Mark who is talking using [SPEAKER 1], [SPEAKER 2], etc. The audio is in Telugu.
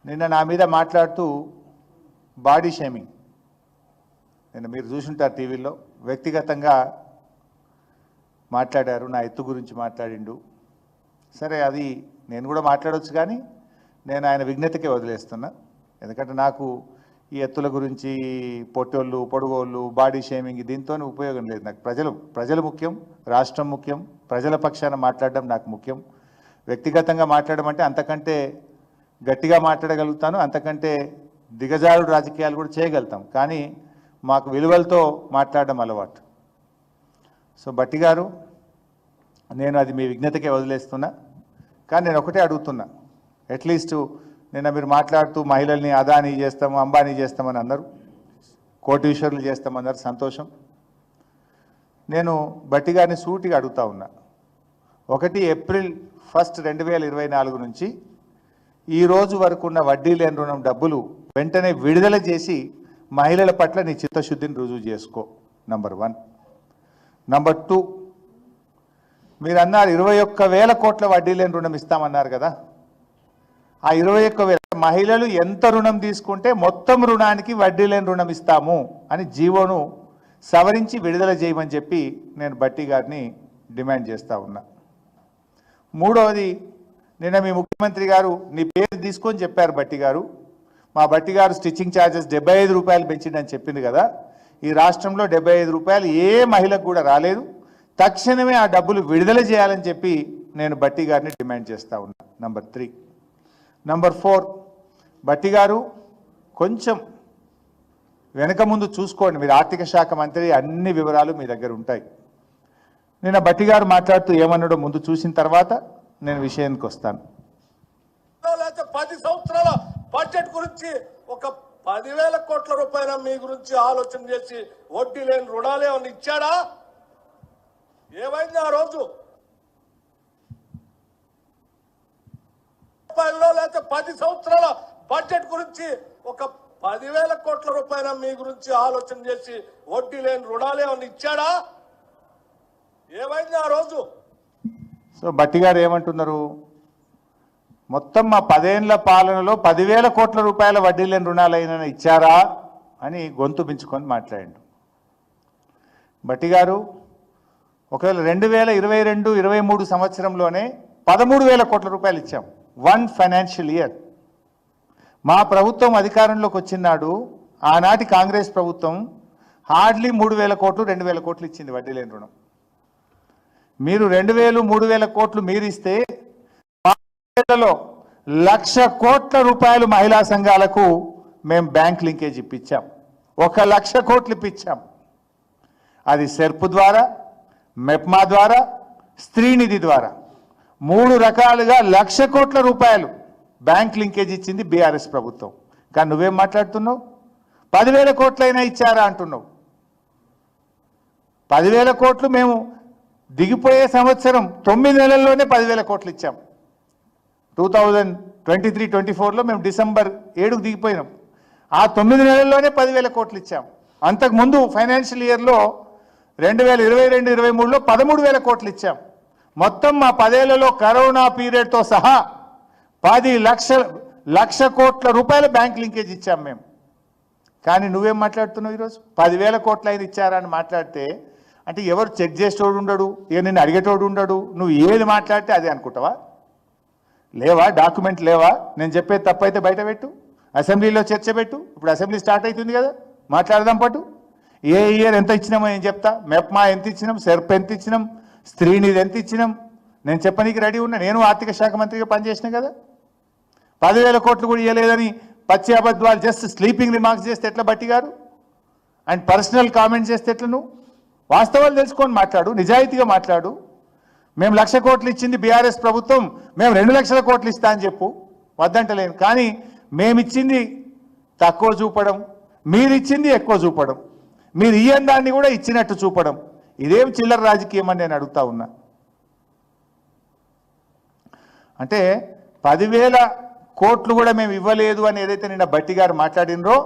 [SPEAKER 1] నిన్న నా మీద మాట్లాడుతూ బాడీ షేమింగ్, నిన్న మీరు చూసుంటారు టీవీలో, వ్యక్తిగతంగా మాట్లాడారు, నా ఎత్తు గురించి మాట్లాడిండు. సరే, అది నేను కూడా మాట్లాడవచ్చు, కానీ నేను ఆయన విజ్ఞతకే వదిలేస్తున్నా. ఎందుకంటే నాకు ఈ ఎత్తుల గురించి, పొట్టోళ్ళు పొడుగోళ్ళు, బాడీ షేమింగ్, దీంతో ఉపయోగం లేదు. నాకు ప్రజలు ముఖ్యం, రాష్ట్రం ముఖ్యం, ప్రజల పక్షాన మాట్లాడడం నాకు ముఖ్యం. వ్యక్తిగతంగా మాట్లాడడం అంటే అంతకంటే గట్టిగా మాట్లాడగలుగుతాను, అంతకంటే దిగజారుడు రాజకీయాలు కూడా చేయగలుగుతాం, కానీ మాకు విలువలతో మాట్లాడడం అలవాటు. సో బట్టి గారు, నేను అది మీ విజ్ఞతకే వదిలేస్తున్నా. కానీ నేను ఒకటే అడుగుతున్నా, అట్లీస్ట్ నిన్న మీరు మాట్లాడుతూ మహిళల్ని అదానీ చేస్తాము, అంబానీ చేస్తామని అన్నారు, కోటీశ్వరులు చేస్తామన్నారు, సంతోషం. నేను బట్టి గారిని సూటిగా అడుగుతా ఉన్నా. 1 ఏప్రిల్ 1, 2024 నుంచి ఈ రోజు వరకు ఉన్న వడ్డీ లేని రుణం డబ్బులు వెంటనే విడుదల చేసి మహిళల పట్ల నీ చిత్తశుద్ధిని రుజువు చేసుకో. నంబర్ 1. నంబర్ 2, మీరు అన్నారు 21,000 కోట్ల వడ్డీ లేని రుణం ఇస్తామన్నారు కదా. ఆ 21,000 మహిళలు ఎంత రుణం తీసుకుంటే మొత్తం రుణానికి వడ్డీ లేని రుణం ఇస్తాము అని జీవోను సవరించి విడుదల చేయమని చెప్పి నేను బట్టి గారిని డిమాండ్ చేస్తూ ఉన్నా. 3వది, నిన్న మీ ముఖ్యమంత్రి గారు నీ పేరు తీసుకొని చెప్పారు బట్టి గారు. మా బట్టి గారు స్టిచ్చింగ్ ఛార్జెస్ 75 రూపాయలు పెంచిందని చెప్పింది కదా. ఈ రాష్ట్రంలో 75 రూపాయలు ఏ మహిళకు కూడా రాలేదు. తక్షణమే ఆ డబ్బులు విడుదల చేయాలని చెప్పి నేను బట్టి గారిని డిమాండ్ చేస్తూ ఉన్నా. నంబర్ 3. నంబర్ 4, బట్టి గారు కొంచెం వెనక ముందు చూసుకోండి. మీరు ఆర్థిక శాఖ మంత్రి, అన్ని వివరాలు మీ దగ్గర ఉంటాయి. నిన్న బట్టి గారు మాట్లాడుతూ ఏమన్నాడో ముందు చూసిన తర్వాత నేను విషయానికి వస్తాను.
[SPEAKER 2] 10 సంవత్సరాల బడ్జెట్ గురించి ఒక 10,000 కోట్ల రూపాయల మీ గురించి ఆలోచన చేసి వడ్డీ లేని రుణాలు ఏమన్నా ఇచ్చాడా? ఏమైంది ఆ రోజు? లేకపోతే 10 సంవత్సరాల బడ్జెట్ గురించి ఒక 10,000 కోట్ల రూపాయల మీ గురించి ఆలోచన చేసి వడ్డీ లేని రుణాలు ఏమన్నా ఇచ్చాడా? ఏమైంది ఆ రోజు?
[SPEAKER 1] సో బట్టి గారు ఏమంటున్నారు, మొత్తం మా 10 ఏళ్ల పాలనలో 10,000 కోట్ల రూపాయల వడ్డీ లేని రుణాలైనా ఇచ్చారా అని గొంతు పెంచుకొని మాట్లాడండు. బట్టి గారు, ఒకవేళ 2022-23 సంవత్సరంలోనే 13,000 కోట్ల రూపాయలు ఇచ్చాం, 1 ఫైనాన్షియల్ ఇయర్. మా ప్రభుత్వం అధికారంలోకి వచ్చినాడు, ఆనాటి కాంగ్రెస్ ప్రభుత్వం హార్డ్లీ 3,000 కోట్లు 2,000 కోట్లు ఇచ్చింది వడ్డీ లేని రుణం. మీరు 2,000-3,000 కోట్లు మీరు ఇస్తే 1,00,000 కోట్ల రూపాయలు మహిళా సంఘాలకు మేము బ్యాంక్ లింకేజ్ ఇప్పించాం. 1,00,000 కోట్లు ఇప్పించాం. అది సెర్ప్ ద్వారా, మెప్మా ద్వారా, స్త్రీనిధి ద్వారా 3 రకాలుగా 1,00,000 కోట్ల రూపాయలు బ్యాంక్ లింకేజ్ ఇచ్చింది బీఆర్ఎస్ ప్రభుత్వం. కానీ నువ్వేం మాట్లాడుతున్నావు? 10,000 కోట్లైనా ఇచ్చారా అంటున్నావు. 10,000 కోట్లు మేము దిగిపోయే సంవత్సరం 9 నెలల్లోనే 10,000 కోట్లు ఇచ్చాం. 2023-24లో మేము డిసెంబర్ 7కు దిగిపోయినాం. ఆ 9 నెలల్లోనే 10,000 కోట్లు ఇచ్చాం. అంతకుముందు ఫైనాన్షియల్ ఇయర్లో 2022-23లో 13,000 కోట్లు ఇచ్చాం. మొత్తం మా 10 ఏళ్లలో కరోనా పీరియడ్తో సహా 10,00,000 కోట్ల రూపాయల బ్యాంక్ లింకేజ్ ఇచ్చాం మేము. కానీ నువ్వేం మాట్లాడుతున్నావు ఈరోజు? 10,000 కోట్లు అయినా ఇచ్చారా అని మాట్లాడితే, అంటే ఎవరు చెక్ చేసేటోడు ఉండడు, ఇక నిన్ను అడిగేటోడు ఉండడు, నువ్వు ఏది మాట్లాడితే అదే అనుకుంటావా? లేవా డాక్యుమెంట్ లేవా? నేను చెప్పేది తప్పైతే బయట పెట్టు, అసెంబ్లీలో చర్చ పెట్టు. ఇప్పుడు అసెంబ్లీ స్టార్ట్ అవుతుంది కదా, మాట్లాడదాం పట్టు. ఏ ఇయర్ ఎంత ఇచ్చినామో నేను చెప్తా. మెప్మా ఎంత ఇచ్చినాం, సెర్ప్ ఎంత ఇచ్చినాం, స్త్రీనిధి ఎంత ఇచ్చినాం, నేను చెప్పనీకి రెడీ ఉన్నా. నేను ఆర్థిక శాఖ మంత్రిగా పనిచేసినా కదా. 10,000 కోట్లు కూడా ఇవ్వలేదని పచ్చి అబద్ధాలు, జస్ట్ స్లీపింగ్ రిమార్క్స్ చేస్తే ఎట్లా బట్టి గారు? అండ్ పర్సనల్ కామెంట్స్ చేస్తే ఎట్లా? నువ్వు వాస్తవాలు తెలుసుకొని మాట్లాడు, నిజాయితీగా మాట్లాడు. మేము 1,00,000 కోట్లు ఇచ్చింది బీఆర్ఎస్ ప్రభుత్వం, మేము 2,00,000 కోట్లు ఇస్తా అని చెప్పు, వద్దంటలేను. కానీ మేమిచ్చింది తక్కువ చూపడం, మీరిచ్చింది ఎక్కువ చూపడం, మీరు ఇయ్యని దాన్ని కూడా ఇచ్చినట్టు చూపడం, ఇదేం చిల్లర రాజకీయం అని నేను అడుగుతా ఉన్నా. అంటే 10,000 కోట్లు కూడా మేము ఇవ్వలేదు అని ఏదైతే నిన్న బట్టి గారు మాట్లాడినరో